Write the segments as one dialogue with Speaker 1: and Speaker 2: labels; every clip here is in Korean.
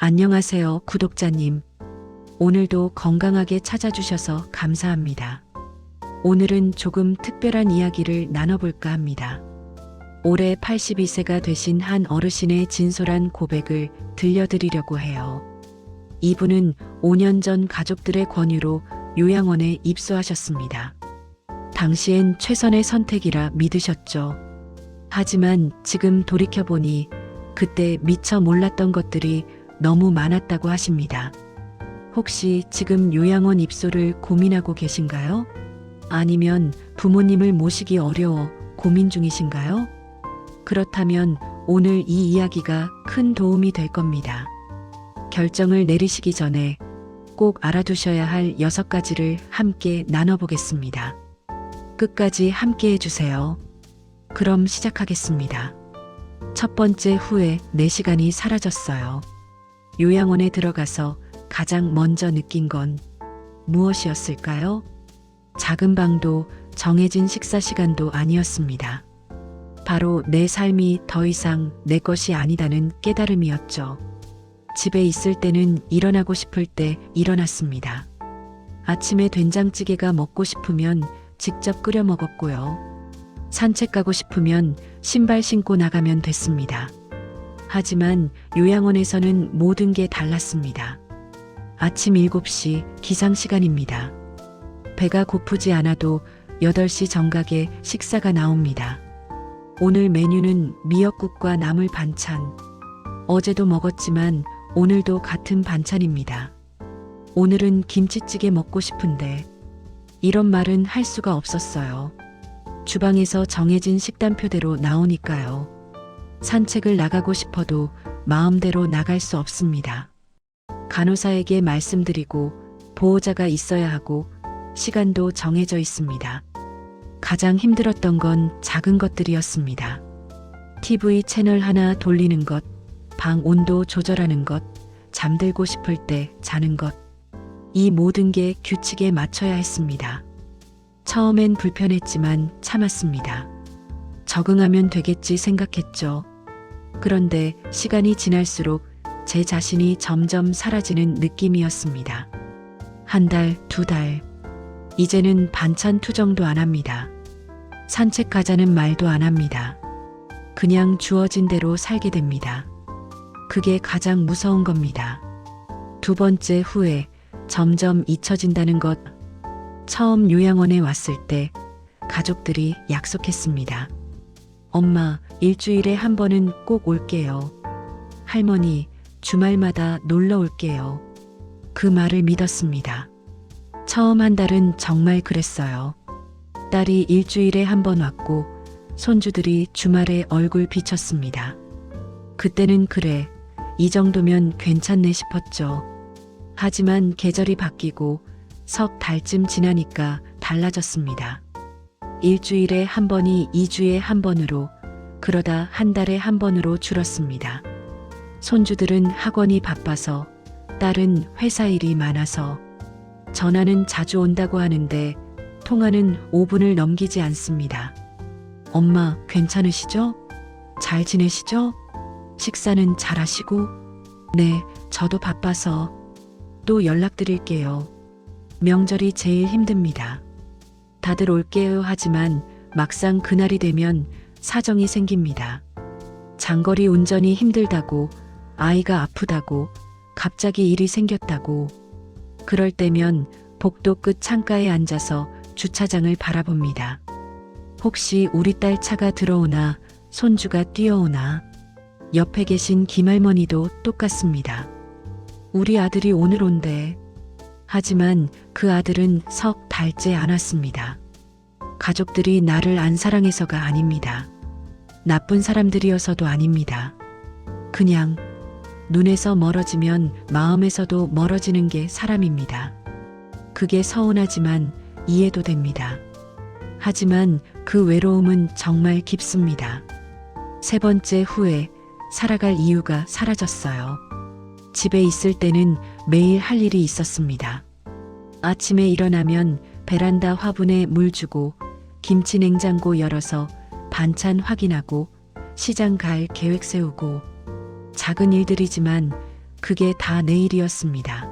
Speaker 1: 안녕하세요, 구독자님. 오늘도 건강하게 찾아주셔서 감사합니다. 오늘은 조금 특별한 이야기를 나눠볼까 합니다. 올해 82세가 되신 한 어르신의 진솔한 고백을 들려드리려고 해요. 이분은 5년 전 가족들의 권유로 요양원에 입소하셨습니다. 당시엔 최선의 선택이라 믿으셨죠. 하지만 지금 돌이켜보니 그때 미처 몰랐던 것들이 너무 많았다고 하십니다. 혹시 지금 요양원 입소를 고민하고 계신가요? 아니면 부모님을 모시기 어려워 고민 중이신가요? 그렇다면 오늘 이 이야기가 큰 도움이 될 겁니다. 결정을 내리시기 전에 꼭 알아두셔야 할 6가지를 함께 나눠보겠습니다. 끝까지 함께 해주세요. 그럼 시작하겠습니다. 첫 번째, 후회 4시간이 사라졌어요. 요양원에 들어가서 가장 먼저 느낀 건 무엇이었을까요? 작은 방도 정해진 식사 시간도 아니었습니다. 바로 내 삶이 더 이상 내 것이 아니다는 깨달음이었죠. 집에 있을 때는 일어나고 싶을 때 일어났습니다. 아침에 된장찌개가 먹고 싶으면 직접 끓여 먹었고요. 산책 가고 싶으면 신발 신고 나가면 됐습니다. 하지만 요양원에서는 모든 게 달랐습니다. 아침 7시 기상시간입니다. 배가 고프지 않아도 8시 정각에 식사가 나옵니다. 오늘 메뉴는 미역국과 나물 반찬. 어제도 먹었지만 오늘도 같은 반찬입니다. 오늘은 김치찌개 먹고 싶은데 이런 말은 할 수가 없었어요. 주방에서 정해진 식단표대로 나오니까요. 산책을 나가고 싶어도 마음대로 나갈 수 없습니다. 간호사에게 말씀드리고 보호자가 있어야 하고 시간도 정해져 있습니다. 가장 힘들었던 건 작은 것들이었습니다. TV 채널 하나 돌리는 것, 방 온도 조절하는 것, 잠들고 싶을 때 자는 것. 이 모든 게 규칙에 맞춰야 했습니다. 처음엔 불편했지만 참았습니다. 적응하면 되겠지 생각했죠. 그런데 시간이 지날수록 제 자신이 점점 사라지는 느낌이었습니다. 1달, 2달. 이제는 반찬 투정도 안 합니다. 산책 가자는 말도 안 합니다. 그냥 주어진 대로 살게 됩니다. 그게 가장 무서운 겁니다. 두 번째, 후회. 점점 잊혀진다는 것. 처음 요양원에 왔을 때 가족들이 약속했습니다. 엄마, 일주일에 한 번은 꼭 올게요. 할머니, 주말마다 놀러 올게요. 그 말을 믿었습니다. 처음 1달은 정말 그랬어요. 딸이 일주일에 한 번 왔고 손주들이 주말에 얼굴 비쳤습니다. 그때는 그래, 이 정도면 괜찮네 싶었죠. 하지만 계절이 바뀌고 석 달쯤 지나니까 달라졌습니다. 일주일에 한 번이 2주에 한 번으로, 그러다 1달에 한 번으로 줄었습니다. 손주들은 학원이 바빠서, 딸은 회사 일이 많아서, 전화는 자주 온다고 하는데 통화는 5분을 넘기지 않습니다. 엄마, 괜찮으시죠? 잘 지내시죠? 식사는 잘 하시고? 네, 저도 바빠서 또 연락드릴게요. 명절이 제일 힘듭니다. 다들 올게요 하지만 막상 그날이 되면 사정이 생깁니다. 장거리 운전이 힘들다고, 아이가 아프다고, 갑자기 일이 생겼다고. 그럴 때면 복도 끝 창가에 앉아서 주차장을 바라봅니다. 혹시 우리 딸 차가 들어오나, 손주가 뛰어오나. 옆에 계신 김할머니도 똑같습니다. 우리 아들이 오늘 온대. 하지만 그 아들은 석 달째 안 왔습니다. 가족들이 나를 안 사랑해서가 아닙니다. 나쁜 사람들이어서도 아닙니다. 그냥 눈에서 멀어지면 마음에서도 멀어지는 게 사람입니다. 그게 서운하지만 이해도 됩니다. 하지만 그 외로움은 정말 깊습니다. 세 번째, 후회. 살아갈 이유가 사라졌어요. 집에 있을 때는 매일 할 일이 있었습니다. 아침에 일어나면 베란다 화분에 물 주고, 김치 냉장고 열어서 반찬 확인하고, 시장 갈 계획 세우고, 작은 일들이지만 그게 다 내일이었습니다.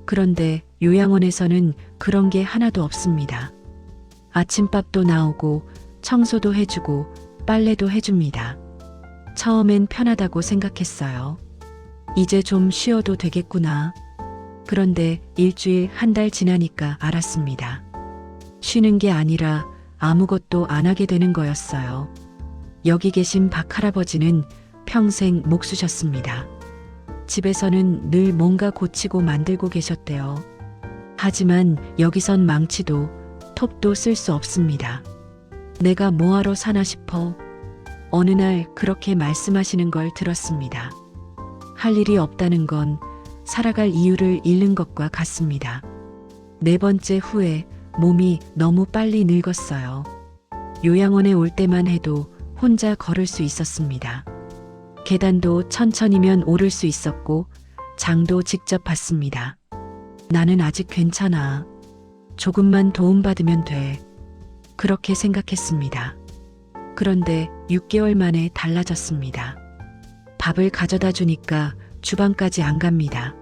Speaker 1: 그런데 요양원에서는 그런 게 하나도 없습니다. 아침밥도 나오고 청소도 해주고 빨래도 해줍니다. 처음엔 편하다고 생각했어요. 이제 좀 쉬어도 되겠구나. 그런데 일주일, 한 달 지나니까 알았습니다. 쉬는 게 아니라 아무것도 안 하게 되는 거였어요. 여기 계신 박 할아버지는 평생 목 수셨습니다. 집에서는 늘 뭔가 고치고 만들고 계셨대요. 하지만 여기선 망치도 톱도 쓸 수 없습니다. 내가 뭐하러 사나 싶어 어느 날 그렇게 말씀하시는 걸 들었습니다. 할 일이 없다는 건 살아갈 이유를 잃는 것과 같습니다. 네 번째 후에 몸이 너무 빨리 늙었어요. 요양원에 올 때만 해도 혼자 걸을 수 있었습니다. 계단도 천천히면 오를 수 있었고 장도 직접 봤습니다. 나는 아직 괜찮아. 조금만 도움받으면 돼. 그렇게 생각했습니다. 그런데 6개월 만에 달라졌습니다. 밥을 가져다 주니까 주방까지 안 갑니다.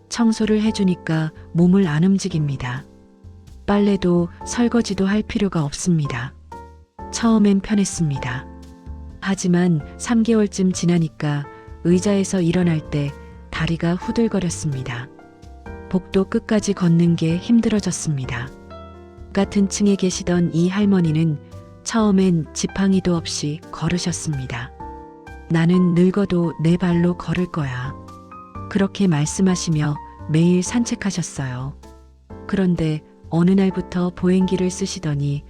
Speaker 1: 청소를 해주니까 몸을 안 움직입니다. 빨래도 설거지도 할 필요가 없습니다. 처음엔 편했습니다. 하지만 3개월쯤 지나니까 의자에서 일어날 때 다리가 후들거렸습니다. 복도 끝까지 걷는 게 힘들어졌습니다. 같은 층에 계시던 이 할머니는 처음엔 지팡이도 없이 걸으셨습니다. 나는 늙어도 내 발로 걸을 거야. 그렇게 말씀하시며 매일 산책하셨어요. 그런데 어느 날부터 보행기를 쓰시더니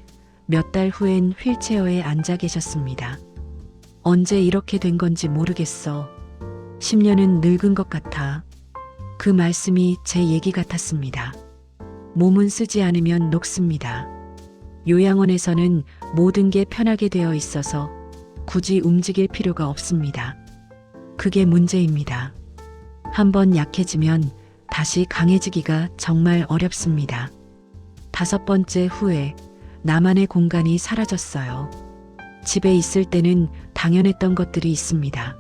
Speaker 1: 몇 달 후엔 휠체어에 앉아 계셨습니다. 언제 이렇게 된 건지 모르겠어. 10년은 늙은 것 같아. 그 말씀이 제 얘기 같았습니다. 몸은 쓰지 않으면 녹습니다. 요양원에서는 모든 게 편하게 되어 있어서 굳이 움직일 필요가 없습니다. 그게 문제입니다. 한번 약해지면 다시 강해지기가 정말 어렵습니다. 5번째 후에 나만의 공간이 사라졌어요. 집에 있을 때는 당연했던 것들이 있습니다.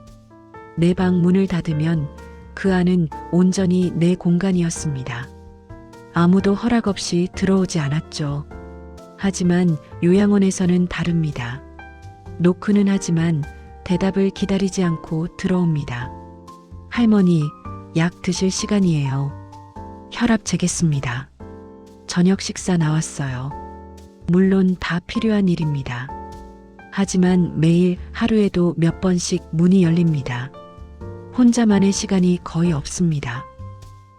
Speaker 1: 내 방 문을 닫으면 그 안은 온전히 내 공간이었습니다. 아무도 허락 없이 들어오지 않았죠. 하지만 요양원에서는 다릅니다. 노크는 하지만 대답을 기다리지 않고 들어옵니다. 할머니, 약 드실 시간이에요. 혈압 재겠습니다. 저녁 식사 나왔어요. 물론 다 필요한 일입니다. 하지만 매일 하루에도 몇 번씩 문이 열립니다. 혼자만의 시간이 거의 없습니다.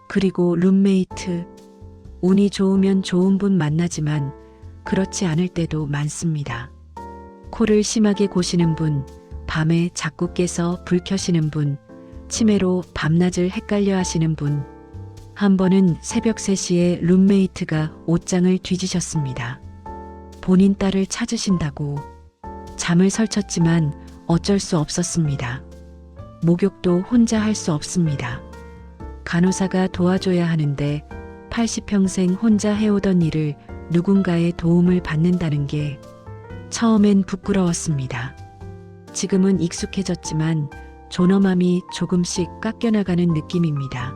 Speaker 1: 그리고 룸메이트, 운이 좋으면 좋은 분 만나지만 그렇지 않을 때도 많습니다. 코를 심하게 고시는 분, 밤에 자꾸 깨서 불 켜시는 분, 치매로 밤낮을 헷갈려 하시는 분. 한 번은 새벽 3시에 룸메이트가 옷장을 뒤지셨습니다. 본인 딸을 찾으신다고. 잠을 설쳤지만 어쩔 수 없었습니다. 목욕도 혼자 할 수 없습니다. 간호사가 도와줘야 하는데 80평생 혼자 해오던 일을 누군가의 도움을 받는다는 게 처음엔 부끄러웠습니다. 지금은 익숙해졌지만 존엄함이 조금씩 깎여나가는 느낌입니다.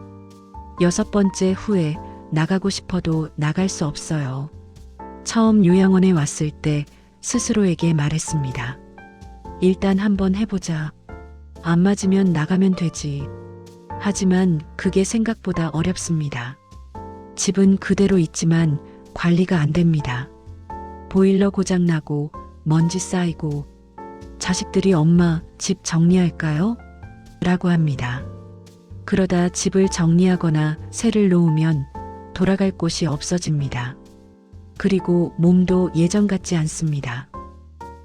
Speaker 1: 6번째 후에 나가고 싶어도 나갈 수 없어요. 처음 요양원에 왔을 때 스스로에게 말했습니다. 일단 한번 해보자. 안 맞으면 나가면 되지. 하지만 그게 생각보다 어렵습니다. 집은 그대로 있지만 관리가 안 됩니다. 보일러 고장 나고 먼지 쌓이고 자식들이 엄마 집 정리할까요? 라고 합니다. 그러다 집을 정리하거나 새를 놓으면 돌아갈 곳이 없어집니다. 그리고 몸도 예전 같지 않습니다.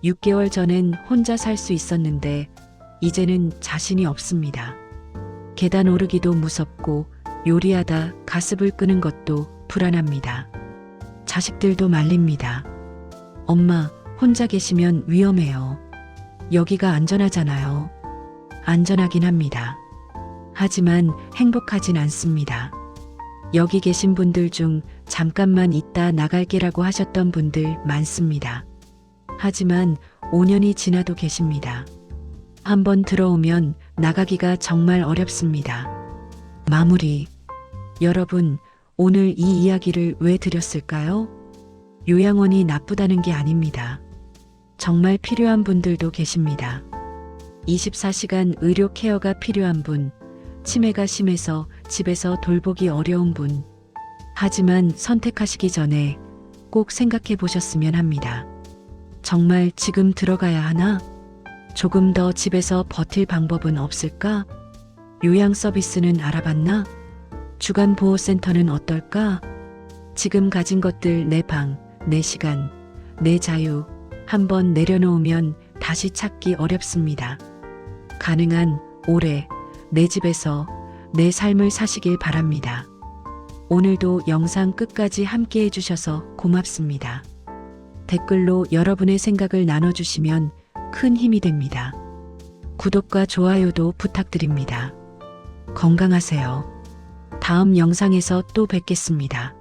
Speaker 1: 6개월 전엔 혼자 살 수 있었는데 이제는 자신이 없습니다. 계단 오르기도 무섭고 요리하다 가습을 끄는 것도 불안합니다. 자식들도 말립니다. 엄마, 혼자 계시면 위험해요. 여기가 안전하잖아요. 안전하긴 합니다. 하지만 행복하진 않습니다. 여기 계신 분들 중 잠깐만 있다 나갈게라고 하셨던 분들 많습니다. 하지만 5년이 지나도 계십니다. 한번 들어오면 나가기가 정말 어렵습니다. 마무리. 여러분, 오늘 이 이야기를 왜 드렸을까요? 요양원이 나쁘다는 게 아닙니다. 정말 필요한 분들도 계십니다. 24시간 의료 케어가 필요한 분, 치매가 심해서 집에서 돌보기 어려운 분. 하지만 선택하시기 전에 꼭 생각해 보셨으면 합니다. 정말 지금 들어가야 하나? 조금 더 집에서 버틸 방법은 없을까? 요양 서비스는 알아봤나? 주간 보호센터는 어떨까? 지금 가진 것들 내 방, 내 시간, 내 자유 한번 내려놓으면 다시 찾기 어렵습니다. 가능한 올해 내 집에서 내 삶을 사시길 바랍니다. 오늘도 영상 끝까지 함께 해주셔서 고맙습니다. 댓글로 여러분의 생각을 나눠주시면 큰 힘이 됩니다. 구독과 좋아요도 부탁드립니다. 건강하세요. 다음 영상에서 또 뵙겠습니다.